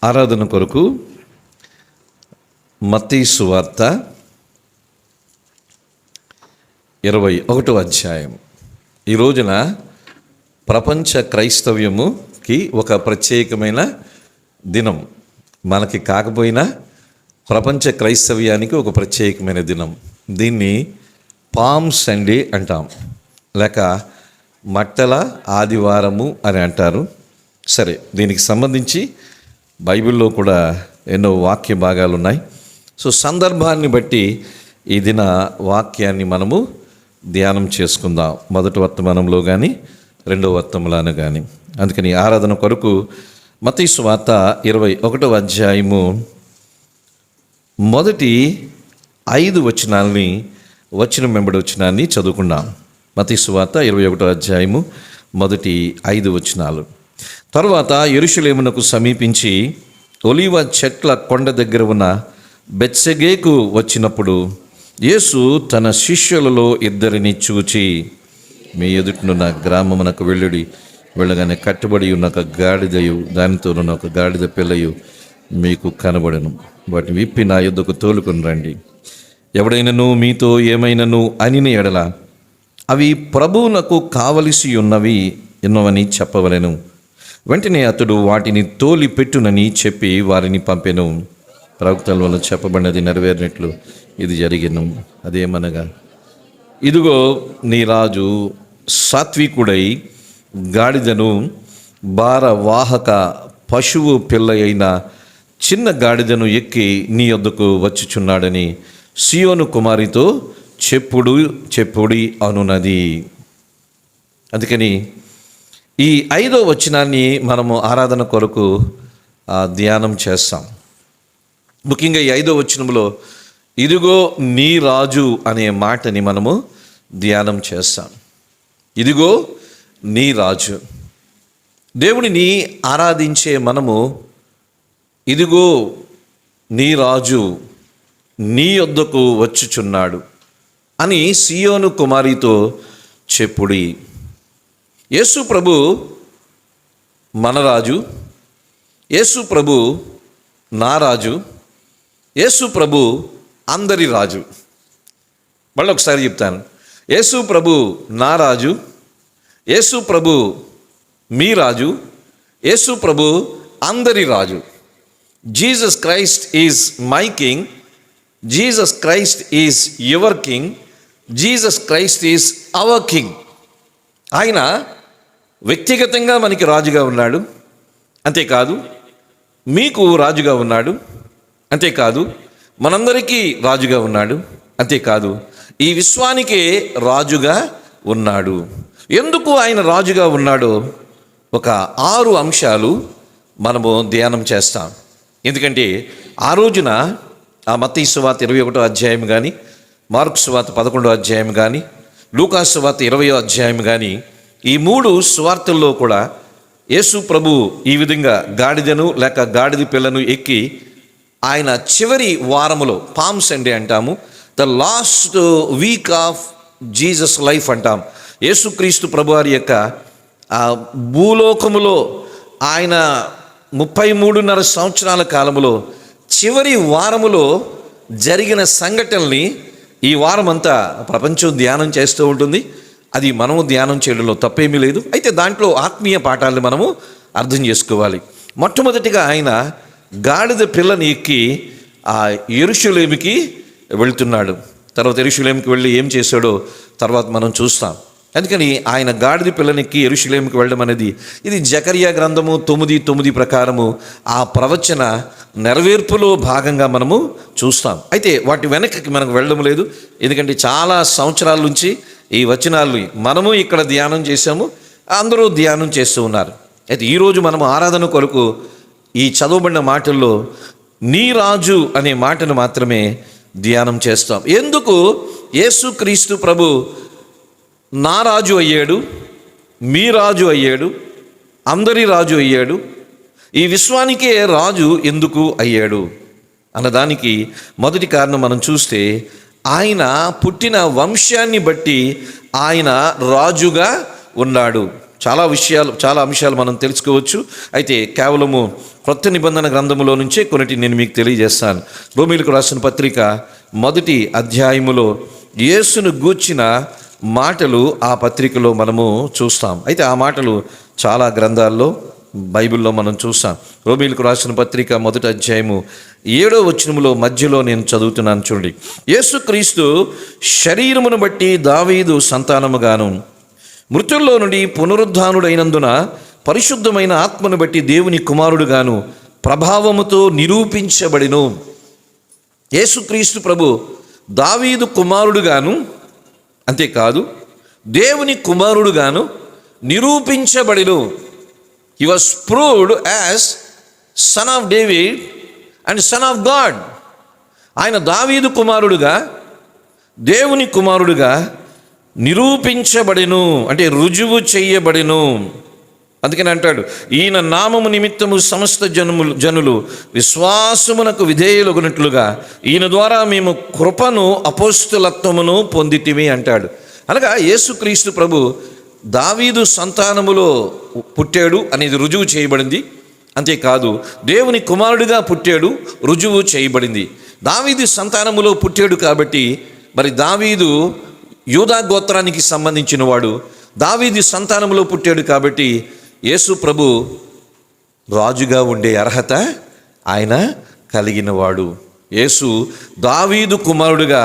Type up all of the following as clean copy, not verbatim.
ఆరాధన కొరకు మత్తయి సువార్త 21వ అధ్యాయం. ఈ రోజున ప్రపంచ క్రైస్తవ్యముకి ఒక ప్రత్యేకమైన దినం. మనకి కాకపోయినా ప్రపంచ క్రైస్తవ్యానికి ఒక ప్రత్యేకమైన దినం. దీన్ని పామ్ సండే అంటాం, లేక మట్టల ఆదివారము అని అంటారు. సరే, దీనికి సంబంధించి బైబిల్లో కూడా ఎన్నో వాక్య భాగాలు ఉన్నాయి. సో సందర్భాన్ని బట్టి ఈ దిన వాక్యాన్ని మనము ధ్యానం చేసుకుందాం, మొదటి వర్తమానంలో కానీ రెండవ వర్తమానంలో కానీ. అందుకని ఆరాధన కొరకు మత్తయి సువార్త 21వ అధ్యాయము మొదటి 5 వచనాలని వచనం వెంబడి వచనాన్ని చదువుకుందాం. మత్తయి సువార్త 21వ అధ్యాయము మొదటి 5 వచనాలు. తరువాత యెరూషలేమునకు సమీపించి ఒలీవ చెట్ల కొండ దగ్గర ఉన్న బెత్సెగేకు వచ్చినప్పుడు యేసు తన శిష్యులలో 2 చూచి, మీ ఎదుటనున్న గ్రామమునకు వెళ్ళగానే కట్టుబడి ఉన్న ఒక గాడిదయు దానితోనున్న ఒక గాడిద పిల్లయు మీకు కనబడను. వాటిని విప్పి నా యొద్దకు తోలుకొని రండి. ఎవడైనను మీతో ఏమైనను అనిన ఎడల అవి ప్రభువునకు కావలసి ఉన్నవని చెప్పవలెను. వెంటనే అతడు వాటిని తోలి పెట్టునని చెప్పి వారిని పంపెను. ప్రవక్తల వల్ల చెప్పబడినది నెరవేరినట్లు ఇది జరిగెను. అదేమనగా, ఇదిగో నీ రాజు సాత్వికుడై గాడిదను భారవాహక పశువు పిల్ల అయిన చిన్న గాడిదను ఎక్కి నీ యొద్దకు వచ్చుచున్నాడని సియోను కుమారితో చెప్పుడి అనున్నది. అందుకని ఈ 5వ వచనాన్ని మనము ఆరాధన కొరకు ధ్యానం చేస్తాం. ముఖ్యంగా ఈ 5వ వచనంలో ఇదిగో నీ రాజు అనే మాటని మనము ధ్యానం చేస్తాం. ఇదిగో నీ రాజు. దేవుడిని ఆరాధించే మనము ఇదిగో నీ రాజు నీ యొద్దకు వచ్చుచున్నాడు అని సియోను కుమారితో చెప్పుడి. యేసు ప్రభు మన రాజు, యేసు ప్రభు నా రాజు, యేసు ప్రభు అందరి రాజు. మళ్ళీ ఒకసారి చెప్తాను. యేసు ప్రభు నా రాజు, యేసు ప్రభు మీ రాజు, యేసు ప్రభు అందరి రాజు. Jesus Christ is my king, Jesus Christ is your king, Jesus Christ is our king. ఆయన వ్యక్తిగతంగా మనకి రాజుగా ఉన్నాడు, అంతేకాదు మీకు రాజుగా ఉన్నాడు, అంతేకాదు మనందరికీ రాజుగా ఉన్నాడు, అంతేకాదు ఈ విశ్వానికే రాజుగా ఉన్నాడు. ఎందుకు ఆయన రాజుగా ఉన్నాడో ఒక 6 అంశాలు మనము ధ్యానం చేస్తాం. ఎందుకంటే ఆ రోజున ఆ మత్తయి సువార్త 21వ అధ్యాయం కానీ, మార్కు సువార్త 11వ అధ్యాయం కానీ, లూకా సువార్త 20వ అధ్యాయం కానీ, ఈ 3 సువార్తల్లో కూడా యేసు ప్రభు ఈ విధంగా గాడిదను లేక గాడిద పిల్లను ఎక్కి ఆయన చివరి వారములో, పామ్ సండే అంటాము, the last week off Jesus life అంటాం. యేసుక్రీస్తు ప్రభు వారి యొక్క భూలోకములో ఆయన 33.5 సంవత్సరాల కాలములో చివరి వారములో జరిగిన సంఘటనల్ని ఈ వారమంతా ప్రపంచం ధ్యానం చేస్తూ ఉంటుంది. అది మనము ధ్యానం చేయడంలో తప్పేమీ లేదు. అయితే దాంట్లో ఆత్మీయ పాఠాలను మనము అర్థం చేసుకోవాలి. మొట్టమొదటిగా ఆయన గాడిద పిల్లని ఎక్కి ఆ యెరూషలేముకి వెళ్తున్నాడు. తర్వాత యెరూషలేముకి వెళ్ళి ఏం చేశాడో తర్వాత మనం చూస్తాం. అందుకని ఆయన గాడిద పిల్లనెక్కి యెరూషలేముకి వెళ్ళడం అనేది ఇది జకరియా గ్రంథము 9:9 ప్రకారము ఆ ప్రవచన నెరవేర్పులో భాగంగా మనము చూస్తాం. అయితే వాటి వెనక్కి మనకు వెళ్ళడం లేదు, ఎందుకంటే చాలా సంవత్సరాల నుంచి ఈ వచనాలు మనము ఇక్కడ ధ్యానం చేసాము, అందరూ ధ్యానం చేస్తూ ఉన్నారు. అయితే ఈరోజు మనము ఆరాధన కొరకు ఈ చదవబడిన మాటల్లో నీ రాజు అనే మాటను మాత్రమే ధ్యానం చేస్తాం. ఎందుకు యేసుక్రీస్తు ప్రభు నా రాజు అయ్యాడు, మీ రాజు అయ్యాడు, అందరి రాజు అయ్యాడు, ఈ విశ్వానికే రాజు ఎందుకు అయ్యాడు అన్నదానికి మొదటి కారణం మనం చూస్తే ఆయన పుట్టిన వంశాన్ని బట్టి ఆయన రాజుగా ఉన్నాడు. చాలా అంశాలు మనం తెలుసుకోవచ్చు. అయితే కేవలము క్రొత్త నిబంధన గ్రంథములో నుంచే కొన్నిటి నేను మీకు తెలియజేస్తాను. రోమీయులకు రాసిన పత్రిక 1వ అధ్యాయములో యేసును గూర్చిన మాటలు ఆ పత్రికలో మనము చూస్తాం. అయితే ఆ మాటలు చాలా గ్రంథాల్లో బైబిల్లో మనం చూస్తాం. రోమీయులకు రాసిన పత్రిక 1వ అధ్యాయము 7వ వచనములో మధ్యలో నేను చదువుతున్నాను చూడండి. యేసుక్రీస్తు శరీరమును బట్టి దావీదు సంతానముగాను, మృతుల్లో నుండి పునరుద్ధానుడైనందున పరిశుద్ధమైన ఆత్మను బట్టి దేవుని కుమారుడుగాను ప్రభావముతో నిరూపించబడిను. యేసుక్రీస్తు ప్రభు దావీదు కుమారుడుగాను, అంతేకాదు దేవుని కుమారుడుగాను నిరూపించబడిను. He was proved as son of David and son of God. ఆయన దావీదు కుమారుడుగా దేవుని కుమారుడుగా నిరూపించబడెను, అంటే రుజువు చేయబడెను. అందుకని అంటాడు, ఈయన నామము నిమిత్తము సమస్త జనులు విశ్వాసమునకు విధేయులగునట్లుగా ఈయన ద్వారా మేము కృపను అపోస్తులత్వమును పొందితిమి అంటాడు. అనగా యేసుక్రీస్తు ప్రభు దావీదు సంతానములో పుట్టాడు అనేది రుజువు చేయబడింది. అంతేకాదు దేవుని కుమారుడిగా పుట్టాడు, రుజువు చేయబడింది. దావీదు సంతానములో పుట్టాడు కాబట్టి మరి దావీదు యూదా గోత్రానికి సంబంధించిన వాడు. దావీదు సంతానములో పుట్టాడు కాబట్టి యేసు ప్రభు రాజుగా ఉండే అర్హత ఆయన కలిగినవాడు. యేసు దావీదు కుమారుడుగా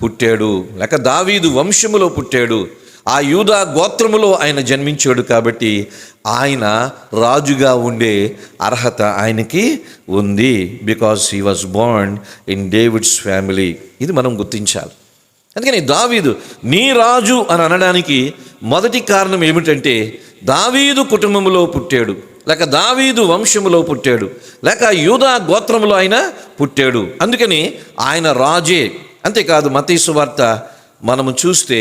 పుట్టాడు, లేక దావీదు వంశములో పుట్టాడు. ఆ యూదా గోత్రములో ఆయన జన్మించాడు కాబట్టి ఆయన రాజుగా ఉండే అర్హత ఆయనకి ఉంది. Because he was Born in David's family. ఇది మనం గుర్తించాలి. అందుకని దావీదు నీ రాజు అని అనడానికి మొదటి కారణం ఏమిటంటే దావీదు కుటుంబములో పుట్టాడు, లేక దావీదు వంశములో పుట్టాడు, లేక యూదా గోత్రములో ఆయన పుట్టాడు. అందుకని ఆయన రాజే. అంతేకాదు మత్తయి సువార్త మనము చూస్తే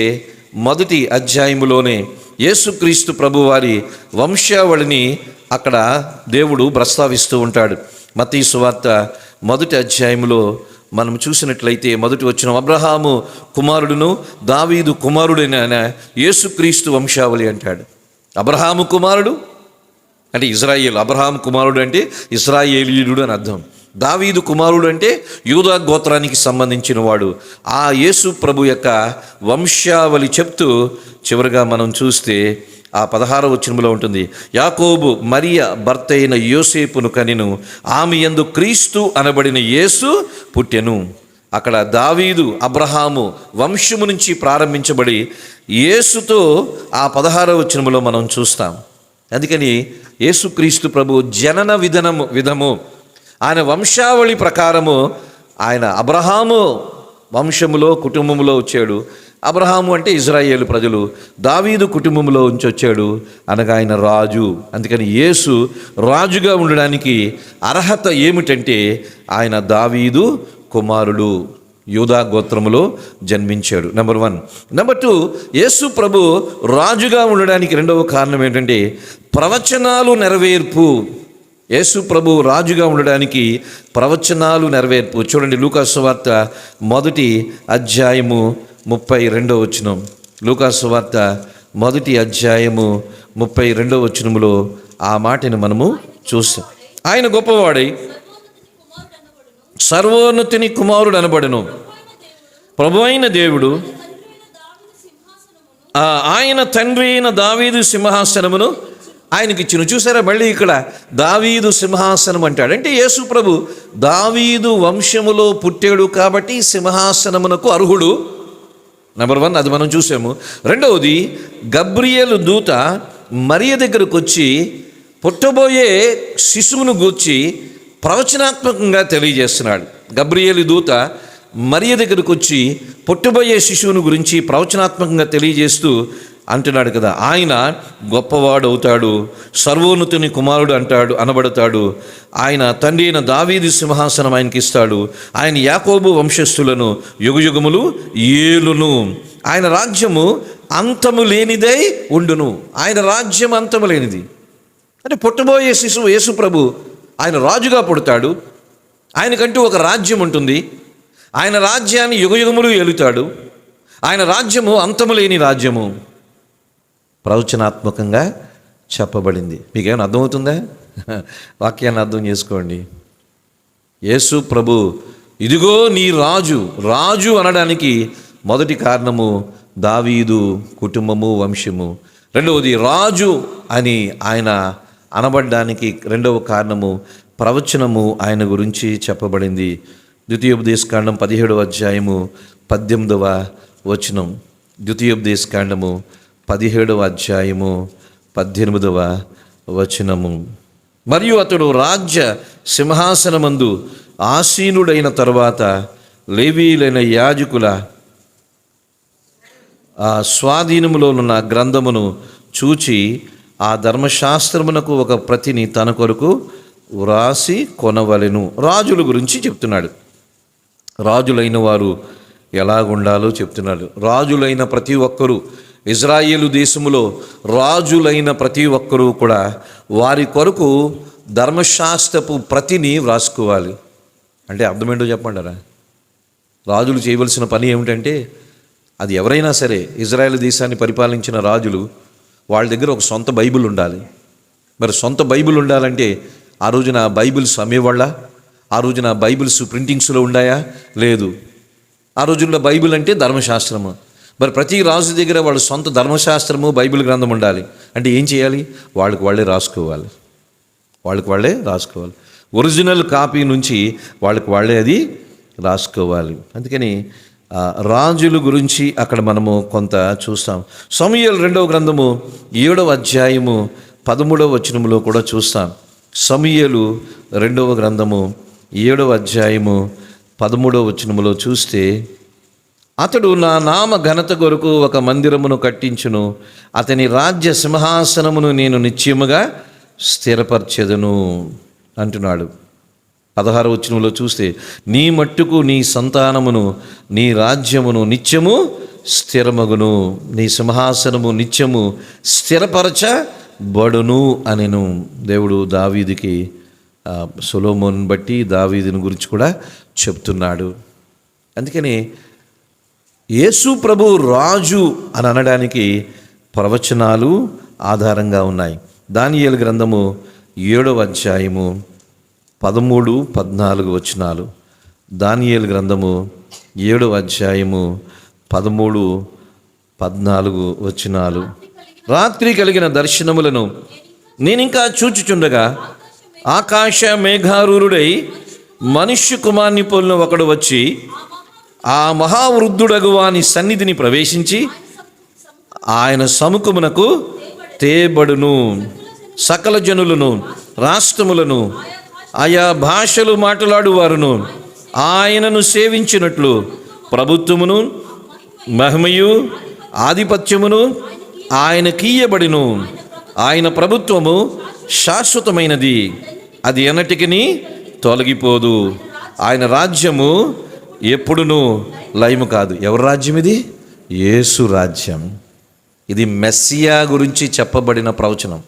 1వ అధ్యాయములోనే యేసుక్రీస్తు ప్రభువారి వంశావళిని అక్కడ దేవుడు ప్రస్తావిస్తూ ఉంటాడు. మత్తయి సువార్త 1వ అధ్యాయములో మనం చూసినట్లయితే 1వ వచనం, అబ్రహాము కుమారుడును దావీదు కుమారుడైన యేసుక్రీస్తు వంశావళి అంటాడు. అబ్రహాము కుమారుడు అంటే ఇజ్రాయేలు, అబ్రహాము కుమారుడు అంటే ఇశ్రాయేలీయుడు అని అర్థం. దావీదు కుమారుడు అంటే యూదా గోత్రానికి సంబంధించిన వాడు. ఆ యేసు ప్రభు యొక్క వంశావళి చెప్తూ చివరిగా మనం చూస్తే ఆ 16వ వచనంలో ఉంటుంది, యాకోబు మరియ భర్త అయిన యోసేపును కనెను, ఆమె యందు క్రీస్తు అనబడిన యేసు పుట్టెను. అక్కడ దావీదు అబ్రహాము వంశము నుంచి ప్రారంభించబడి యేసుతో ఆ 16వ వచనంలో మనం చూస్తాం. అందుకని యేసుక్రీస్తు ప్రభు జనన విధము ఆయన వంశావళి ప్రకారము ఆయన అబ్రహాము వంశములో కుటుంబంలో వచ్చాడు. అబ్రహాము అంటే ఇజ్రాయేలు ప్రజలు, దావీదు కుటుంబంలో నుంచి వచ్చాడు అనగా ఆయన రాజు. అందుకని యేసు రాజుగా ఉండడానికి అర్హత ఏమిటంటే ఆయన దావీదు కుమారుడు, యూదా గోత్రములో జన్మించాడు. నెంబర్ 1. నెంబర్ 2, యేసు ప్రభు రాజుగా ఉండడానికి రెండవ కారణం ఏంటంటే ప్రవచనాలు నెరవేర్పు. యేసు ప్రభు రాజుగా ఉండడానికి ప్రవచనాలు నెరవేర్పు. చూడండి లూకాసు సువార్త 1వ అధ్యాయము 32వ వచనం. లూకాసు సువార్త 1వ అధ్యాయము 32వ వచనములో ఆ మాటను మనము చూస్తాం. ఆయన గొప్పవాడై సర్వోన్నతుని కుమారుడు అనబడును. ప్రభు అయిన దేవుడు ఆయన తండ్రి అయిన దావీదు సింహాసనమును ఆయనకి ఇచ్చిన. చూసారా, మళ్ళీ ఇక్కడ దావీదు సింహాసనం అంటాడు. అంటే యేసు ప్రభు దావీదు వంశములో పుట్టాడు కాబట్టి సింహాసనమునకు అర్హుడు. నెంబర్ 1 అది మనం చూసాము. రెండవది, గబ్రియేలు దూత మరియ దగ్గరకు వచ్చి పుట్టబోయే శిశువును గూర్చి ప్రవచనాత్మకంగా తెలియజేస్తున్నాడు. గబ్రియేలు దూత మరియ దగ్గరకు వచ్చి పుట్టబోయే శిశువును గురించి ప్రవచనాత్మకంగా తెలియజేస్తూ అంటున్నాడు కదా, ఆయన గొప్పవాడు అవుతాడు, సర్వోన్నతుని కుమారుడు అనబడతాడు. ఆయన తండ్రి అయిన దావీదు సింహాసనం ఆయనకి ఇస్తాడు. ఆయన యాకోబు వంశస్థులను యుగయుగములు ఏలును. ఆయన రాజ్యము అంతము లేనిదై ఉండును. ఆయన రాజ్యం అంతము లేనిది. అంటే పుట్టబోయే శిశువు యేసు ప్రభు ఆయన రాజుగా పుడతాడు. ఆయనకంటూ ఒక రాజ్యం ఉంటుంది. ఆయన రాజ్యాన్ని యుగయుగములు ఏలుతాడు. ఆయన రాజ్యము అంతము లేని రాజ్యము. ప్రవచనాత్మకంగా చెప్పబడింది. మీకేమైనా అర్థమవుతుందా? వాక్యాన్ని అర్థం చేసుకోండి. యేసు ప్రభు ఇదిగో నీ రాజు. రాజు అనడానికి మొదటి కారణము దావీదు కుటుంబము, వంశము. రెండవది రాజు అని ఆయన అనబడ్డానికి రెండవ కారణము ప్రవచనము ఆయన గురించి చెప్పబడింది. ద్వితీయోపదేశకాండం 17వ అధ్యాయము 18వ వచనం. ద్వితీయోపదేశకాండము 17వ అధ్యాయము 18వ వచనము. మరియు అతడు రాజ్య సింహాసనమందు ఆసీనుడైన తరువాత లేవీయులైన యాజకుల ఆ స్వాధీనములోనున్న గ్రంథమును చూచి ఆ ధర్మశాస్త్రమునకు ఒక ప్రతిని తన కొరకు వ్రాసి కొనవలెను. రాజుల గురించి చెప్తున్నాడు. రాజులైన వారు ఎలాగుండాలో చెప్తున్నాడు. రాజులైన ప్రతి ఒక్కరూ, ఇజ్రాయేలు దేశములో రాజులైన ప్రతి ఒక్కరూ కూడా వారి కొరకు ధర్మశాస్త్రపు ప్రతిని వ్రాసుకోవాలి. అంటే అర్థమేంటో చెప్పంటారా? రాజులు చేయవలసిన పని ఏమిటంటే, అది ఎవరైనా సరే, ఇజ్రాయేల్ దేశాన్ని పరిపాలించిన రాజులు, వాళ్ళ దగ్గర ఒక సొంత బైబిల్ ఉండాలి. మరి సొంత బైబిల్ ఉండాలంటే ఆ రోజున బైబిల్స్ అమ్మేవాళ్ళ? ఆ రోజున బైబిల్స్ ప్రింటింగ్స్లో ఉన్నాయా? లేదు. ఆ రోజుల్లో బైబిల్ అంటే ధర్మశాస్త్రము. మరి ప్రతి రాజు దగ్గర వాళ్ళ సొంత ధర్మశాస్త్రము, బైబిల్ గ్రంథం ఉండాలి. అంటే ఏం చేయాలి? వాళ్ళకి వాళ్ళే రాసుకోవాలి. ఒరిజినల్ కాపీ నుంచి వాళ్ళకి వాళ్ళే అది రాసుకోవాలి. అందుకని రాజుల గురించి అక్కడ మనము కొంత చూస్తాం. సమూయేలు 2వ గ్రంథము 7వ అధ్యాయము 13వ వచనములో కూడా చూస్తాం. సమూయేలు 2వ గ్రంథము 7వ అధ్యాయము 13వ వచనములో చూస్తే, అతడు నా నామ ఘనత కొరకు ఒక మందిరమును కట్టించును, అతని రాజ్య సింహాసనమును నేను నిశ్చయముగా స్థిరపరచెదను అంటున్నాడు. 16వ వచనంలో చూస్తే, నీ మట్టుకు నీ సంతానమును నీ రాజ్యమును నిత్యము స్థిరమగును, నీ సింహాసనము నిత్యము స్థిరపరచబడును అనెను. దేవుడు దావీదుకి సొలొమోను బట్టి దావీదుని గురించి కూడా చెప్తున్నాడు. అందుకని యేసు ప్రభు రాజు అని అనడానికి ప్రవచనాలు ఆధారంగా ఉన్నాయి. దానియేలు గ్రంథము 7వ అధ్యాయము 13, 14 వచనాలు. దానియేలు గ్రంథము 7వ అధ్యాయము 13, 14 వచనాలు. రాత్రి కలిగిన దర్శనములను నేనింకా చూచుచుండగా ఆకాశ మేఘారూరుడై మనుష్య కుమారుని పోలిన ఒకడు వచ్చి ఆ మహావృద్ధుడగు వాని సన్నిధిని ప్రవేశించి ఆయన సముఖమునకు తేబడును. సకల జనులను, రాష్ట్రములను, ఆయా భాషలు మాట్లాడువారును ఆయనను సేవించినట్లు ప్రభుత్వమును, మహిమయు, ఆధిపత్యమును ఆయన కీయబడిను. ఆయన ప్రభుత్వము శాశ్వతమైనది, అది ఎన్నటికి తొలగిపోదు. ఆయన రాజ్యము ఎప్పుడునూ లయము కాదు. ఎవరి రాజ్యం ఇది? యేసు రాజ్యం. ఇది మెస్సియా గురించి చెప్పబడిన ప్రవచనం.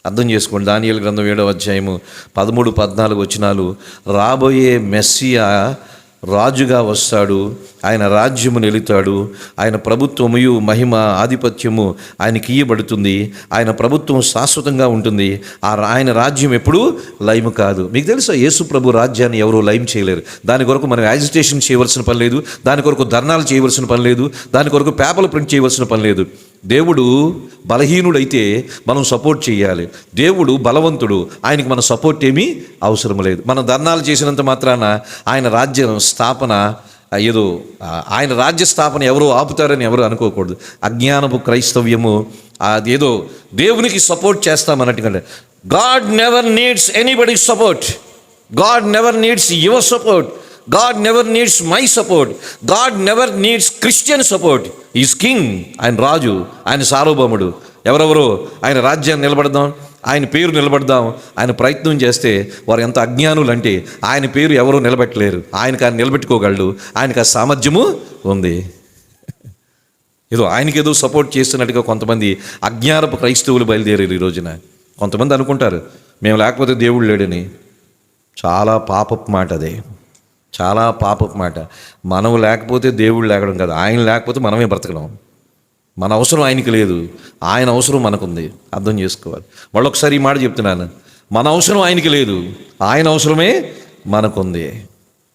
అర్థం చేసుకోండి. దానియేలు గ్రంథం 7వ అధ్యాయము 13, 14 వచనాలు. రాబోయే మెస్సియా రాజుగా వస్తాడు. ఆయన రాజ్యము నిలుతాడు. ఆయన ప్రభుత్వము, మహిమ, ఆధిపత్యము ఆయనకి ఇయ్యబడుతుంది. ఆయన ప్రభుత్వం శాశ్వతంగా ఉంటుంది. ఆయన రాజ్యం ఎప్పుడూ లయము కాదు. మీకు తెలుసా, యేసు ప్రభు రాజ్యాన్ని ఎవరూ లయం చేయలేరు. దాని కొరకు మనం యాజిటేషన్ చేయవలసిన పని లేదు. దాని కొరకు ధర్నాలు చేయవలసిన పని లేదు. దాని కొరకు పేపర్లు ప్రింట్ చేయవలసిన పని లేదు. దేవుడు బలహీనుడైతే మనం సపోర్ట్ చేయాలి. దేవుడు బలవంతుడు, ఆయనకి మన సపోర్ట్ ఏమీ అవసరం లేదు. మనం ధర్నాలు చేసినంత మాత్రాన ఆయన రాజ్య స్థాపన ఏదో, ఆయన రాజ్య స్థాపన ఎవరో ఆపుతారని ఎవరు అనుకోకూడదు. అజ్ఞానపు క్రైస్తవ్యము అదేదో దేవునికి సపోర్ట్ చేస్తామన్నట్టుగా. God never needs anybody support. God never needs your support. God never needs my support. God never needs Christian support. He is king. ఆయన రాజు, ఆయన సార్వభౌముడు. ఎవరెవరో ఆయన రాజ్యాన్ని నిలబడదాం, ఆయన పేరు నిలబడదాం ఆయన ప్రయత్నం చేస్తే వారు ఎంత అజ్ఞానులు అంటే ఆయన పేరు ఎవరూ నిలబెట్టలేరు. ఆయనకు ఆయన నిలబెట్టుకోగలడు. ఆయనకు ఆ సామర్థ్యము ఉంది. ఏదో ఆయనకేదో సపోర్ట్ చేస్తున్నట్టుగా కొంతమంది అజ్ఞానపు క్రైస్తవులు బయలుదేరారు ఈ రోజున. కొంతమంది అనుకుంటారు మేము లేకపోతే దేవుడు లేడని. చాలా పాపపు మాట అదే, చాలా పాపపు మాట. మనం లేకపోతే దేవుడు లేకడం కాదు, ఆయన లేకపోతే మనమే బ్రతకడం. మన అవసరం ఆయనకి లేదు, ఆయన అవసరం మనకుంది. అర్థం చేసుకోవాలి. మళ్ళొకసారి ఈ మాట చెప్తున్నాను, మన అవసరం ఆయనకి లేదు, ఆయన అవసరమే మనకుంది.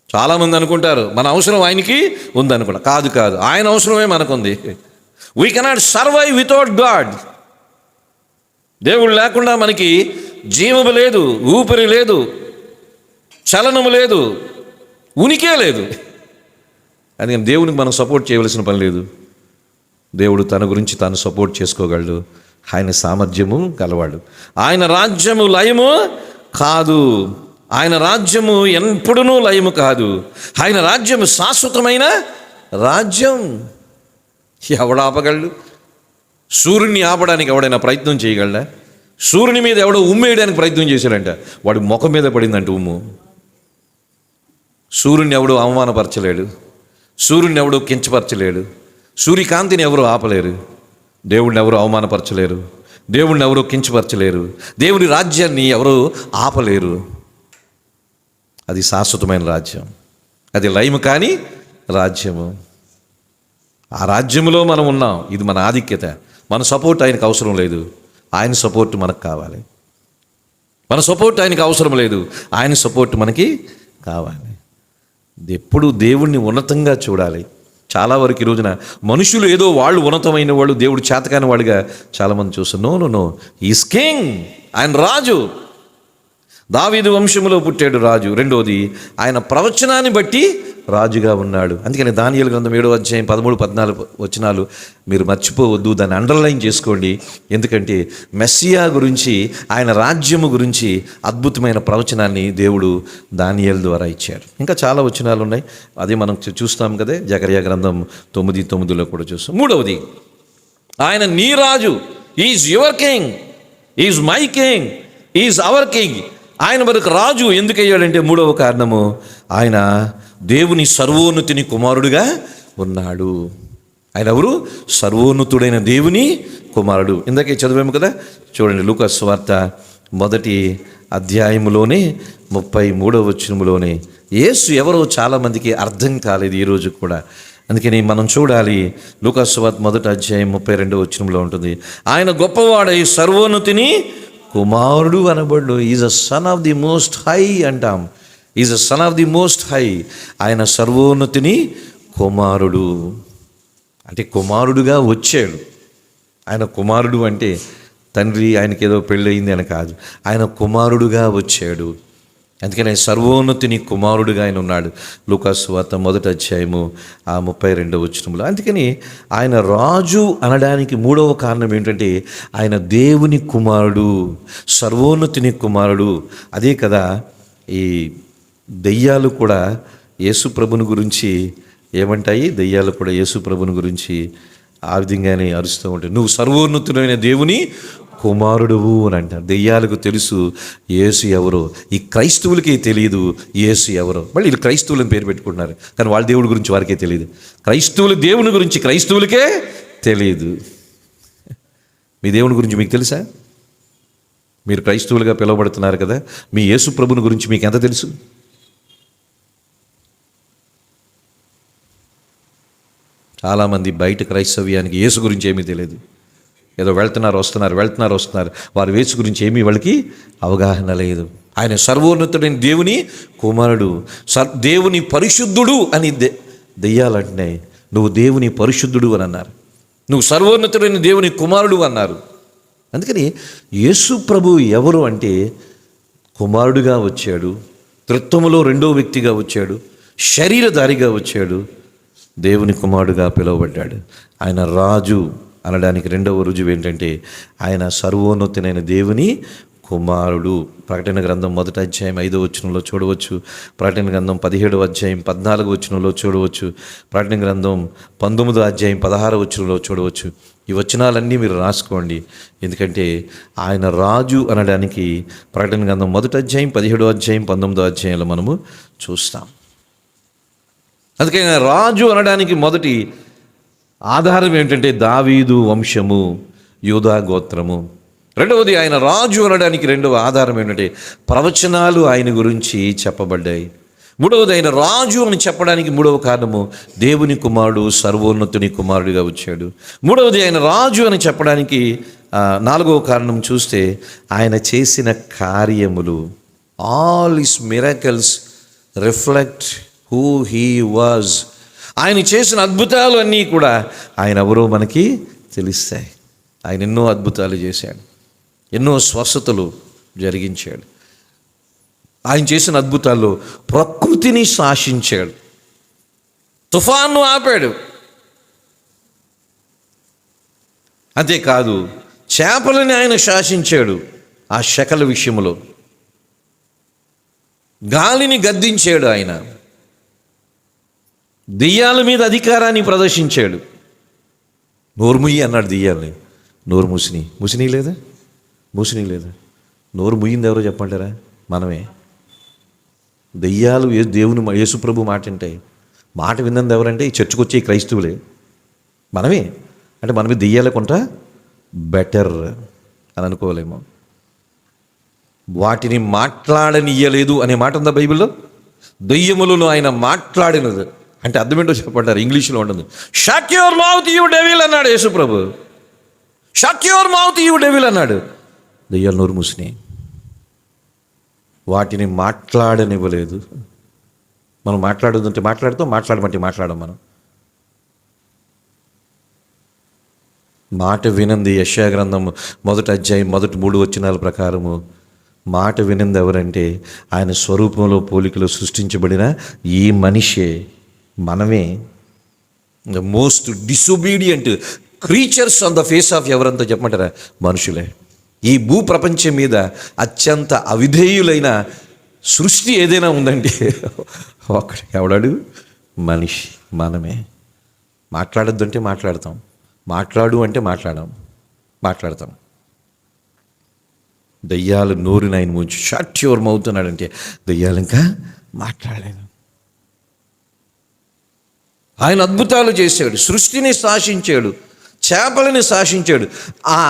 చాలామంది అనుకుంటారు మన అవసరం ఆయనకి ఉందనుకుంటా. కాదు కాదు, ఆయన అవసరమే మనకుంది. We cannot survive without God. దేవుడు లేకుండా మనకి జీవము లేదు, ఊపిరి లేదు, చలనము లేదు, ఉనికే లేదు. అందుకని దేవునికి మనం సపోర్ట్ చేయవలసిన పని లేదు. దేవుడు తన గురించి తాను సపోర్ట్ చేసుకోగలడు. ఆయన సామర్థ్యము గలవాడు. ఆయన రాజ్యము లయము కాదు. ఆయన రాజ్యము ఎప్పుడునూ లయము కాదు. ఆయన రాజ్యము శాశ్వతమైన రాజ్యం. ఎవడు ఆపగలడు? సూర్యుని ఆపడానికి ఎవడైనా ప్రయత్నం చేయగలడా? సూర్యుని మీద ఎవడో ఉమ్మేయడానికి ప్రయత్నం చేశాడంట, వాడి ముఖం మీద పడిందంట ఉమ్ము. సూర్యుని ఎవడో అవమానపరచలేడు, సూర్యుని ఎవడో కించపరచలేడు, సూర్యకాంతిని ఎవరు ఆపలేరు, దేవుడిని ఎవరు అవమానపరచలేరు, దేవుడిని ఎవరు కించపరచలేరు, దేవుని రాజ్యాన్ని ఎవరు ఆపలేరు. అది శాశ్వతమైన రాజ్యం, అది లయము కాని రాజ్యము. ఆ రాజ్యములో మనం ఉన్నాం. ఇది మన ఆధిక్యత. మన సపోర్ట్ ఆయనకు అవసరం లేదు, ఆయన సపోర్ట్ మనకు కావాలి. మన సపోర్ట్ ఆయనకు అవసరం లేదు, ఆయన సపోర్ట్ మనకి కావాలి. ఎప్పుడు దేవుణ్ణి ఉన్నతంగా చూడాలి. చాలా వరకు ఈ రోజున మనుషులు ఏదో వాళ్ళు ఉన్నతమైన వాళ్ళు, దేవుడు చేతకాని వాడిగా చాలామంది చూస్తారు. No, is king. ఆయన రాజు. దావీదు వంశములో పుట్టాడు రాజు. రెండోది, ఆయన ప్రవచనాన్ని బట్టి రాజుగా ఉన్నాడు. అందుకని దానియేలు గ్రంథం 7వ అధ్యాయం 13-14 వచనాలు మీరు మర్చిపోవద్దు, దాన్ని అండర్లైన్ చేసుకోండి. ఎందుకంటే మెస్సియా గురించి, ఆయన రాజ్యము గురించి అద్భుతమైన ప్రవచనాన్ని దేవుడు దానియేలు ద్వారా ఇచ్చాడు. ఇంకా చాలా వచనాలు ఉన్నాయి, అది మనం చూస్తాం కదా. జకర్యా గ్రంథం 9:9 కూడా చూస్తాం. మూడవది, ఆయన నీ రాజు. Is your king, is my king, is our king. ఆయన మనకు రాజు ఎందుకు అయ్యాడంటే, మూడవ కారణము, ఆయన దేవుని సర్వోన్నతిని కుమారుడుగా ఉన్నాడు. ఆయన ఎవరు? సర్వోన్నతుడైన దేవుని కుమారుడు. ఇందాకే చదివాము కదా, చూడండి లూకా సువార్త 1వ అధ్యాయములోనే 33వ వచనములోనే యేసు ఎవరో చాలామందికి అర్థం కాలేదు ఈరోజు కూడా. అందుకని మనం చూడాలి. లూకా సువార్త 1వ అధ్యాయం 32వ వచనంలో ఉంటుంది, ఆయన గొప్పవాడై సర్వోన్నతిని కుమారుడు అనబడు. Is a son of the most high అంటాం. Is a son of the most high. ఆయన సర్వోన్నతిని కుమారుడు అంటే కుమారుడుగా వచ్చాడు. ఆయన కుమారుడు అంటే తండ్రి ఆయనకి ఏదో పెళ్ళయింది అని కాదు, ఆయన కుమారుడుగా వచ్చాడు. అందుకని సర్వోన్నతిని కుమారుడుగా ఆయన ఉన్నాడు. లూకా సువార్త 1వ అధ్యాయము 32వ వచనంలో. అందుకని ఆయన రాజు అనడానికి మూడవ కారణం ఏంటంటే, ఆయన దేవుని కుమారుడు, సర్వోన్నతిని కుమారుడు. అదే కదా, ఈ దెయ్యాలు కూడా యేసు ప్రభుని గురించి ఏమంటాయి? దెయ్యాలు కూడా యేసు ప్రభుని గురించి ఆ విధంగానే అరుస్తూ ఉంటాయి, నువ్వు సర్వోన్నతుడైన దేవుని కుమారుడువు అని అంటారు. దెయ్యాలకు తెలుసు యేసు ఎవరో, ఈ క్రైస్తవులకి తెలియదు యేసు ఎవరో. మళ్ళీ వీళ్ళు క్రైస్తవులని పేరు పెట్టుకుంటున్నారు, కానీ వాళ్ళ దేవుడి గురించి వారికే తెలియదు. క్రైస్తవుల దేవుని గురించి క్రైస్తవులకే తెలియదు. మీ దేవుని గురించి మీకు తెలుసా? మీరు క్రైస్తవులుగా పిలువబడుతున్నారు కదా, మీ యేసు ప్రభుని గురించి మీకు ఎంత తెలుసు? చాలామంది బయట క్రైస్తవ్యానికి యేసు గురించి ఏమీ తెలియదు. ఏదో వెళ్తున్నారు వస్తున్నారు, వారి యేసు గురించి ఏమీ వాళ్ళకి అవగాహన లేదు. ఆయన సర్వోన్నతుడైన దేవుని కుమారుడు, దేవుని పరిశుద్ధుడు అని దెయ్యాలంటున్నాయి. నువ్వు దేవుని పరిశుద్ధుడు అని అన్నారు, నువ్వు సర్వోన్నతుడైన దేవుని కుమారుడు అన్నారు. అందుకని యేసు ప్రభు ఎవరు అంటే, కుమారుడుగా వచ్చాడు, త్రిత్వములో రెండో వ్యక్తిగా వచ్చాడు, శరీరధారిగా వచ్చాడు, దేవుని కుమారుడుగా పిలువబడ్డాడు. ఆయన రాజు అనడానికి రెండవ రుజువు ఏంటంటే, ఆయన సర్వోన్నతుడైన దేవుని కుమారుడు. ప్రకటన గ్రంథం 1వ అధ్యాయం 5వ వచనంలో చూడవచ్చు, ప్రకటన గ్రంథం 17వ అధ్యాయం 14వ వచనంలో చూడవచ్చు, ప్రకటన గ్రంథం 19వ అధ్యాయం 16వ వచనంలో చూడవచ్చు. ఈ వచనాలన్నీ మీరు రాసుకోండి, ఎందుకంటే ఆయన రాజు అనడానికి ప్రకటన గ్రంథం 1వ అధ్యాయం 17వ అధ్యాయం 19వ అధ్యాయంలో మనము చూస్తాం. అందుకే ఆయన రాజు అనడానికి మొదటి ఆధారం ఏంటంటే, దావీదు వంశము, యూదా గోత్రము. రెండవది, ఆయన రాజు అనడానికి రెండవ ఆధారం ఏంటంటే, ప్రవచనాలు ఆయన గురించి చెప్పబడ్డాయి. మూడవది ఆయన రాజు అని చెప్పడానికి మూడవ కారణము, దేవుని కుమారుడు సర్వోన్నతుని కుమారుడిగా వచ్చాడు. మూడవది ఆయన రాజు అని చెప్పడానికి నాలుగవ కారణం చూస్తే, ఆయన చేసిన కార్యములు, all his miracles reflect who he was. ఆయన చేసిన అద్భుతాలు అన్నీ కూడా ఆయన ఎవరో మనకి తెలుస్తాయి. ఆయన ఎన్నో అద్భుతాలు చేశాడు, ఎన్నో స్వస్థతలు జరిగించాడు. ఆయన చేసిన అద్భుతాల్లో ప్రకృతిని శాసించాడు, తుఫాన్ను ఆపాడు. అంతేకాదు చేపలని ఆయన శాసించాడు. ఆ శకల విషయంలో గాలిని గద్దించాడు. ఆయన దెయ్యాల మీద అధికారాన్ని ప్రదర్శించాడు. నోరు ముయ్యి అన్నాడు దెయ్యాలని, నోరు మూసిని లేదా? నోరు ముయ్యింది ఎవరో చెప్పంటారా? మనమే. దెయ్యాలు దేవుని యేసుప్రభు మాట వింటాయి. మాట విన్నది ఎవరంటే ఈ చర్చకు వచ్చే క్రైస్తవులే, మనమే. అంటే మనమే దెయ్యాల కొంట బెటర్ అని అనుకోలేమో. వాటిని మాట్లాడనియ్యలేదు అనే మాట ఉందా బైబిల్లో? దెయ్యములను ఆయన మాట్లాడినది అంటే అర్థం ఏంటో చెప్పంటారు? ఇంగ్లీష్లో ఉంటుంది, shut your mouth you devil అన్నాడు యేసుప్రభు. Shut your mouth you devil అన్నాడు. దెయ్యాలు నోరు మూసినాయి, వాటిని మాట్లాడనివ్వలేదు. మనం మాట్లాడదంటే మాట్లాడుతాం, మాట్లాడమంటే మాట్లాడం. మనం మాట వినంది, యెషయా గ్రంథం 1వ అధ్యాయం 3 వచనాల ప్రకారము మాట వినంది ఎవరంటే ఆయన స్వరూపంలో పోలికలో సృష్టించబడిన ఈ మనిషే, మనమే. The most disobedient creatures on the face of ఎవరంతా చెప్పమంటారా? మనుషులే. ఈ భూ ప్రపంచం మీద అత్యంత అవిధేయులైన సృష్టి ఏదైనా ఉందంటే ఒకటి, ఎవడాడు? మనిషి, మనమే. మాట్లాడొద్దు అంటే మాట్లాడతాం, మాట్లాడు అంటే మాట్లాడతాం. దయ్యాలు నోరుని ఆయన ముంచి షట్ యువర్ మౌత్ అన్నాడంటే దయ్యాలు ఇంకా మాట్లాడలేదు. ఆయన అద్భుతాలు చేశాడు, సృష్టిని శాసించాడు, చేపలని శాసించాడు, ఆ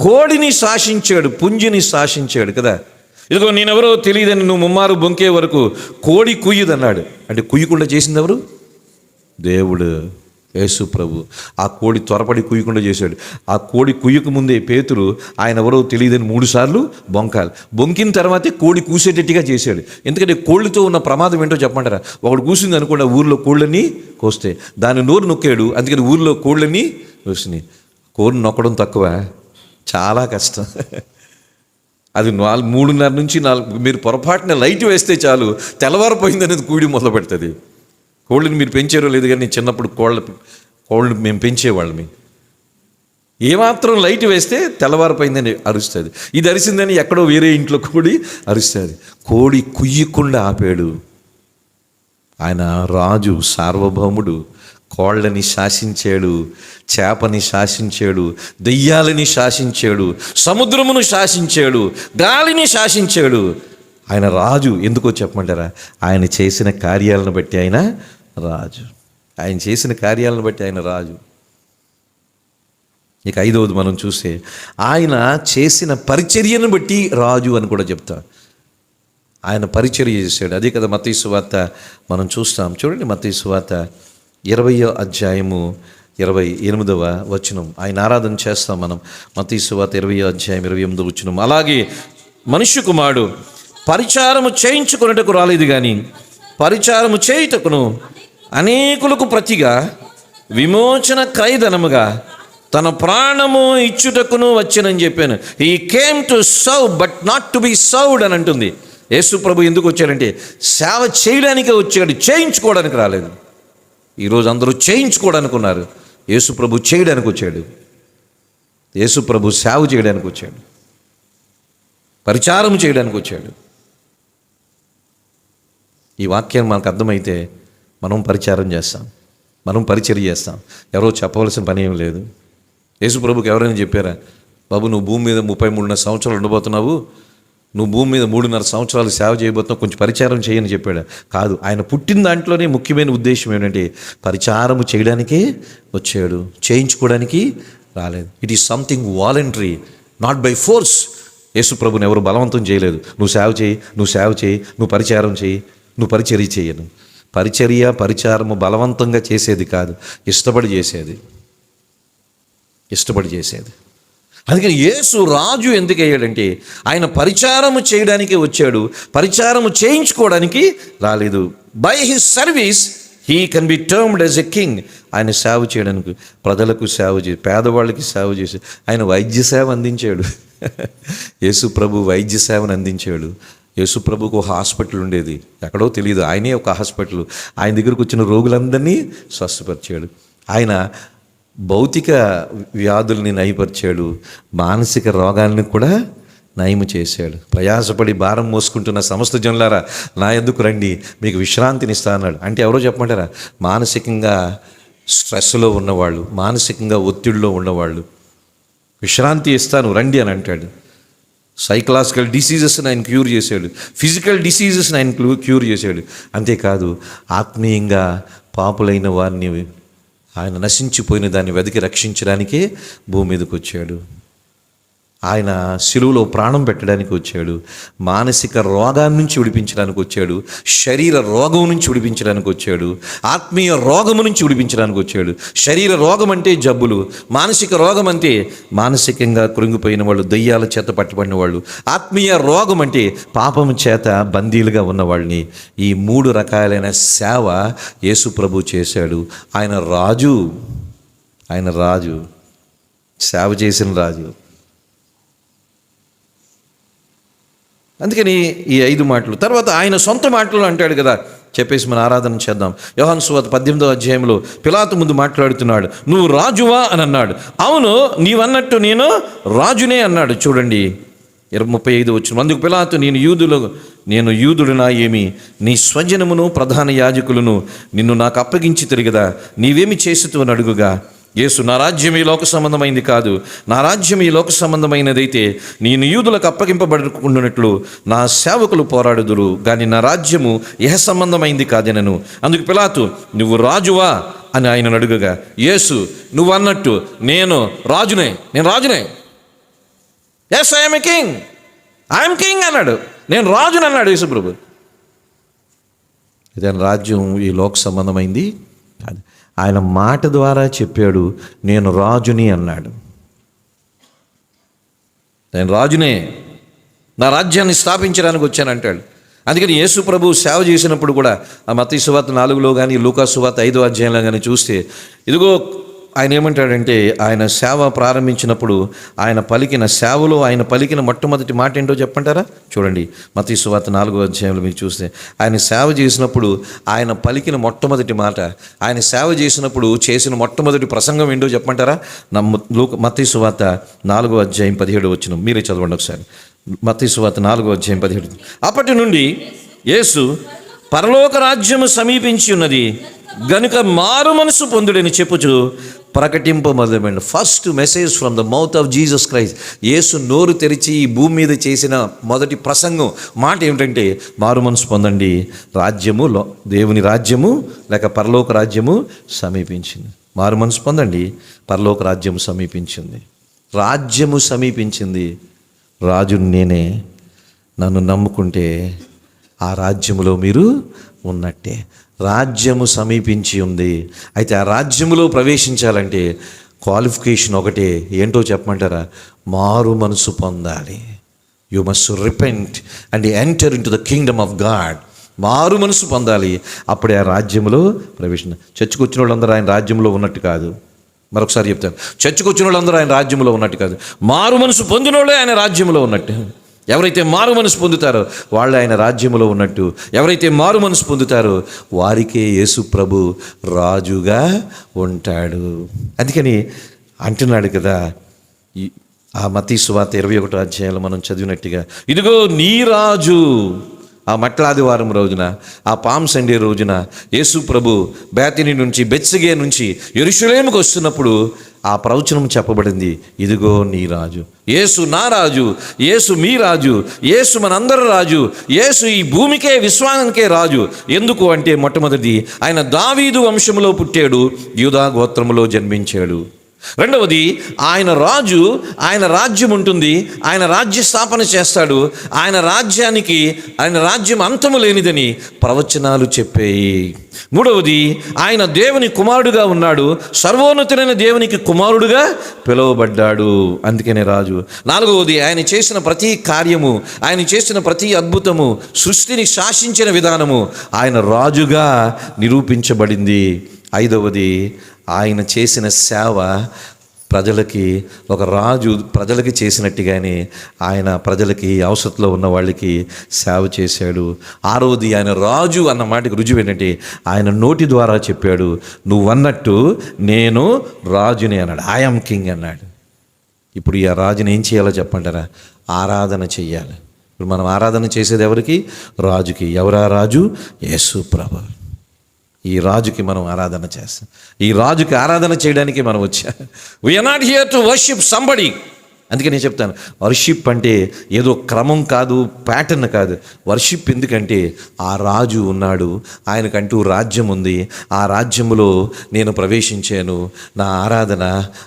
కోడిని శాసించాడు, పుంజిని శాసించాడు కదా. ఇదిగో నేనెవరో తెలియదని నువ్వు ముమ్మారు బొంకే వరకు కోడి కుయ్యదన్నాడు. అంటే కుయ్యకుండా చేసింది ఎవరు? దేవుడు, యేసు ప్రభు. ఆ కోడి త్వరపడి కుయ్యకుండా చేశాడు. ఆ కోడి కుయ్యకు ముందే పేతురు ఆయన ఎవరో తెలియదని 3 సార్లు బొంకాలి. బొంకిన తర్వాతే కోడి కూసేటట్టుగా చేశాడు. ఎందుకంటే కోళ్ళతో ఉన్న ప్రమాదం ఏంటో చెప్పమంటారా? ఒకడు కూసింది అనుకోండి, ఊర్లో కోళ్ళని కోస్తే దాని నోరు నొక్కాడు, అందుకని ఊర్లో కోళ్ళని వస్తున్నాయి. కోడిని నొక్కడం తక్కువ, చాలా కష్టం. అది 3:30 నుంచి 4 మీరు పొరపాటున లైట్ వేస్తే చాలు తెల్లవారిపోయింది అనేది కూడి మొదలు పెడుతుంది. కోళ్ళని మీరు పెంచారో లేదు కానీ నేను చిన్నప్పుడు కోళ్ళని మేము పెంచేవాళ్ళమి. ఏమాత్రం లైట్ వేస్తే తెల్లవారిపోయిందని అరుస్తుంది. ఇది అరిసిందని ఎక్కడో వేరే ఇంట్లో కోడి అరుస్తుంది. కోడి కుయ్యకుండా ఆపాడు. ఆయన రాజు, సార్వభౌముడు. కోళ్ళని శాసించాడు, చేపని శాసించాడు, దెయ్యాలని శాసించాడు, సముద్రమును శాసించాడు, గాలిని శాసించాడు. ఆయన రాజు. ఎందుకో చెప్పమంటారా? ఆయన చేసిన కార్యాలను బట్టి ఆయన రాజు. ఆయన చేసిన కార్యాలను బట్టి ఆయన రాజు. ఇక 5వది మనం చూస్తే ఆయన చేసిన పరిచర్యను బట్టి రాజు అని కూడా చెప్తాం. ఆయన పరిచర్య చేశాడు. అదే కదా మత్తయి సువార్త మనం చూస్తాం. చూడండి, మత్తయి సువార్త 20వ అధ్యాయము 28వ వచనం. ఆయన ఆరాధన చేస్తాం మనం. మత్తయి సువార్త 20వ అధ్యాయం 28వ వచనం. అలాగే మనుష్య కుమారుడు పరిచారము చేయించుకున్నటకు రాలేదు కానీ పరిచారము చేయుటకును అనేకులకు ప్రతిగా విమోచన క్రయధనముగా తన ప్రాణము ఇచ్చుటకును వచ్చానని చెప్పాను. He came to serve but not to be served అని అంటుంది. యేసు ప్రభు ఎందుకు వచ్చాడంటే సేవ చేయడానికే వచ్చాడు, చేయించుకోవడానికి రాలేదు. ఈరోజు అందరూ చేయించుకోవడానికి ఉన్నారు. యేసు ప్రభు చేయడానికి వచ్చాడు. యేసు ప్రభు సేవ చేయడానికి వచ్చాడు, పరిచారం చేయడానికి వచ్చాడు. ఈ వాక్యం మనకు అర్థమైతే మనం పరిచారం చేస్తాం, మనం పరిచర్య చేస్తాం. ఎవరో చెప్పవలసిన పని ఏం లేదు. యేసు ప్రభుకి ఎవరైనా చెప్పారా, బాబు నువ్వు భూమి మీద 33.5 సంవత్సరాలు ఉండబోతున్నావు, నువ్వు భూమి మీద 3.5 సంవత్సరాలు సేవ చేయబోతున్నావు, కొంచెం పరిచారం చేయని చెప్పాడు? కాదు. ఆయన పుట్టిన దాంట్లోనే ముఖ్యమైన ఉద్దేశం ఏంటంటే పరిచారము చేయడానికే వచ్చాడు, చేయించుకోవడానికి రాలేదు. It is something voluntary, not by force. Yesu ప్రభుని ఎవరు బలవంతం చేయలేదు. నువ్వు సేవ చేయి, నువ్వు పరిచారం చేయి. నువ్వు పరిచర్య చేయను. పరిచారము బలవంతంగా చేసేది కాదు, ఇష్టపడి చేసేది. అందుకని యేసు రాజు ఎందుకు అయ్యాడంటే ఆయన పరిచారము చేయడానికి వచ్చాడు, పరిచారము చేయించుకోవడానికి రాలేదు. By his service he can be termed as a king. ఆయన సేవ చేయడానికి, ప్రజలకు సేవ చేసి, పేదవాళ్ళకి సేవ చేసి ఆయన వైద్య సేవ అందించాడు. యేసు ప్రభు వైద్య సేవను అందించాడు. యేసు ప్రభుకు ఒక హాస్పిటల్ ఉండేది, ఎక్కడో తెలియదు, ఆయనే ఒక హాస్పిటల్. ఆయన దగ్గరకు వచ్చిన రోగులందరినీ స్వస్థపరిచాడు. ఆయన భౌతిక వ్యాధుల్ని నయపరిచాడు, మానసిక రోగాల్ని కూడా నయము చేశాడు. ప్రయాసపడి భారం మోసుకుంటున్న సమస్త జనులారా నా యొద్దకు రండి, మీకు విశ్రాంతినిస్తా అన్నాడు. అంటే ఎవరో చెప్పమంటారా? మానసికంగా స్ట్రెస్లో ఉన్నవాళ్ళు, మానసికంగా ఒత్తిడిలో ఉన్నవాళ్ళు, విశ్రాంతి ఇస్తాను రండి అని అంటాడు. సైకలాజికల్ డిసీజెస్ని ఆయన క్యూర్ చేశాడు, ఫిజికల్ డిసీజెస్ని ఆయన క్యూర్ చేశాడు. అంతేకాదు ఆత్మీయంగా పాపులైన వారిని, ఆయన నశించిపోయిన దాన్ని వెతికి రక్షించడానికే భూమి మీదకి వచ్చాడు. ఆయన శిలువలో ప్రాణం పెట్టడానికి వచ్చాడు, మానసిక రోగాన్ని నుంచి విడిపించడానికి వచ్చాడు, శరీర రోగం నుంచి విడిపించడానికి వచ్చాడు, ఆత్మీయ రోగము నుంచి విడిపించడానికి వచ్చాడు. శరీర రోగం అంటే జబ్బులు, మానసిక రోగం అంటే మానసికంగా కృంగిపోయిన వాళ్ళు, దయ్యాల చేత పట్టుబడిన వాళ్ళు, ఆత్మీయ రోగం అంటే పాపము చేత బందీలుగా ఉన్న వాళ్ళని. ఈ 3 రకాలైన సేవ యేసు ప్రభు చేశాడు. ఆయన రాజు, సేవ చేసిన రాజు. అందుకని ఈ 5 మాటలు తర్వాత ఆయన సొంత మాటలు అంటాడు కదా, చెప్పేసి మన ఆరాధన చేద్దాం. యోహాను సువార్త 18వ అధ్యాయంలో పిలాతు ముందు మాట్లాడుతున్నాడు. నువ్వు రాజువా అని అన్నాడు. అవును, నీవన్నట్టు నేను రాజునే అన్నాడు. చూడండి 35 వచ్చిన. అందుకు పిలాతు, నేను యూదుడునా ఏమి? నీ స్వజనమును ప్రధాన యాజకులను నిన్ను నాకు అప్పగించి తిరిగదా? నీవేమి చేసితు అని అడుగుగా, యేసు, నా రాజ్యం ఈ లోక సంబంధమైంది కాదు. నా రాజ్యం ఈ లోక సంబంధమైనదైతే నేను యూదులకు అప్పగింపబడుకున్నట్లు నా సేవకులు పోరాడుదురు, కానీ నా రాజ్యము ఇహ సంబంధమైంది కాదనను. అందుకు పిలాతు, నువ్వు రాజువా అని ఆయన అడుగగా, యేసు, నువ్వు అన్నట్టు నేను రాజునే. ఎస్, ఐఎమ్ కింగ్ అన్నాడు. నేను రాజుని అన్నాడు యేసు ప్రభు. ఇదే రాజ్యం ఈ లోక సంబంధమైంది కాదు. ఆయన మాట ద్వారా చెప్పాడు, నేను రాజుని అన్నాడు. నేను రాజునే, నా రాజ్యాన్ని స్థాపించడానికి వచ్చానంటాడు. అందుకని యేసు ప్రభు సేవ చేసినప్పుడు కూడా ఆ మత్తయి సువార్త 4లో కానీ, లూకా సువార్త 5వ అధ్యాయంలో కానీ చూస్తే, ఇదిగో ఆయన ఏమంటాడంటే, ఆయన సేవ ప్రారంభించినప్పుడు ఆయన పలికిన మొట్టమొదటి మాట ఏంటో చెప్పంటారా? చూడండి, మత్తయి సువార్త 4వ అధ్యాయంలో మీకు చూస్తే, ఆయన సేవ చేసినప్పుడు ఆయన పలికిన మొట్టమొదటి మాట, ఆయన సేవ చేసినప్పుడు చేసిన మొట్టమొదటి ప్రసంగం ఏంటో చెప్పంటారా? మత్తయి సువార్త 4వ అధ్యాయం 17 వచనం మీరే చదవండి ఒకసారి. మత్తయి సువార్త 4వ అధ్యాయం 17. అప్పటి నుండి యేసు, పరలోక రాజ్యము సమీపించి ఉన్నది గనుక మారు మనసు పొందుడని చెప్పుచు ప్రకటింపమొదలైంది. First message from the mouth of Jesus Christ. Yesu నోరు తెరిచి ఈ భూమి మీద చేసిన మొదటి ప్రసంగం మాట ఏమిటంటే, మారు మనసు పొందండి, దేవుని రాజ్యము లేక పరలోక రాజ్యము సమీపించింది. మారు మనసు పొందండి, పరలోక రాజ్యము సమీపించింది. రాజ్యము సమీపించింది. రాజు నేనే, నన్ను నమ్ముకుంటే ఆ రాజ్యములో మీరు ఉన్నట్టే. రాజ్యము సమీపించి ఉంది. అయితే ఆ రాజ్యములో ప్రవేశించాలంటే క్వాలిఫికేషన్ ఒకటే. ఏంటో చెప్పమంటారా? మారు మనసు పొందాలి. You must repent and enter in to the Kingdom of God. మారు మనసు పొందాలి, అప్పుడే ఆ రాజ్యములో ప్రవేశించాలి. చర్చకు వచ్చిన వాళ్ళందరూ ఆయన రాజ్యంలో ఉన్నట్టు కాదు. మరొకసారి చెప్తాను, చర్చకు వచ్చిన వాళ్ళందరూ ఆయన రాజ్యంలో ఉన్నట్టు కాదు. మారు మనసు పొందిన వాళ్ళే ఆయన రాజ్యంలో ఉన్నట్టు. ఎవరైతే మారు మనసు పొందుతారో వాళ్ళు ఆయన రాజ్యములో ఉన్నట్టు. ఎవరైతే మారు మనసు పొందుతారో వారికే యేసు ప్రభు రాజుగా ఉంటాడు. అందుకని అంటున్నాడు కదా, ఆ మత్తయి సువార్త 21వ అధ్యాయంలో మనం చదివినట్టుగా, ఇదిగో నీ రాజు. ఆ మట్లాదివారం రోజున, ఆ పామ్ సండే రోజున యేసు ప్రభు బేతనీ నుంచి, బెత్సగే నుంచి యెరూషలేముకు వస్తున్నప్పుడు ఆ ప్రవచనం చెప్పబడింది, ఇదిగో నీ రాజు. యేసు నా రాజు, యేసు మీ రాజు, యేసు మనందరి రాజు, యేసు ఈ భూమికే విశ్వానికే రాజు. ఎందుకు అంటే, మొట్టమొదటి ఆయన దావీదు వంశములో పుట్టాడు, యూదా గోత్రములో జన్మించాడు. రెండవది, ఆయన రాజు, ఆయన రాజ్యం ఉంటుంది, ఆయన రాజ్య స్థాపన చేస్తాడు. ఆయన రాజ్యం అంతము లేనిదని ప్రవచనాలు చెప్పాయి. మూడవది, ఆయన దేవుని కుమారుడుగా ఉన్నాడు, సర్వోన్నతులైన దేవునికి కుమారుడుగా పిలువబడ్డాడు, అందుకనే రాజు. నాలుగవది, ఆయన చేసిన ప్రతి కార్యము, ఆయన చేసిన ప్రతి అద్భుతము, సృష్టిని శాసించిన విధానము ఆయన రాజుగా నిరూపించబడింది. ఐదవది, ఆయన చేసిన సేవ ఒక రాజు ప్రజలకి చేసినట్టుగానే ఆయన ప్రజలకి, అవసరంలో ఉన్న వాళ్ళకి సేవ చేశాడు. ఆరవది, ఆయన రాజు అన్న మాటకి రుజువు ఏంటంటే ఆయన నోటి ద్వారా చెప్పాడు, నువ్వన్నట్టు నేను రాజుని అన్నాడు. ఐఎమ్ కింగ్ అన్నాడు. ఇప్పుడు ఈ రాజుని ఏం చేయాలో చెప్పంటారా? ఆరాధన చెయ్యాలి. ఇప్పుడు మనం ఆరాధన చేసేది ఎవరికి? రాజుకి. ఎవరా రాజు? యేసు ప్రభువు. ఈ రాజుకి మనం ఆరాధన చేస్తాం. ఈ రాజుకి ఆరాధన చేయడానికి మనం వచ్చాం. We are not here to worship somebody. అందుకే నేను చెప్తాను, వర్షిప్ అంటే ఏదో క్రమం కాదు, ప్యాటర్న్ కాదు. వర్షిప్ ఎందుకంటే ఆ రాజు ఉన్నాడు, ఆయనకంటూ రాజ్యం ఉంది, ఆ రాజ్యములో నేను ప్రవేశించాను, నా ఆరాధన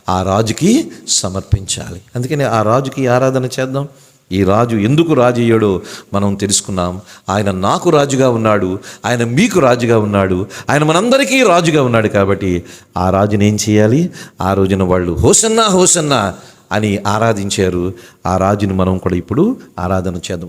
ఆ రాజుకి సమర్పించాలి. అందుకని ఆ రాజుకి ఆరాధన చేద్దాం. ఈ రాజు ఎందుకు రాజు అయ్యాడో మనం తెలుసుకున్నాం. ఆయన నాకు రాజుగా ఉన్నాడు, ఆయన మీకు రాజుగా ఉన్నాడు, ఆయన మనందరికీ రాజుగా ఉన్నాడు. కాబట్టి ఆ రాజుని ఏం చేయాలి? ఆ రోజున వాళ్ళు హోసన్నా హోసన్నా అని ఆరాధించారు. ఆ రాజుని మనం కూడా ఇప్పుడు ఆరాధన చేద్దాం.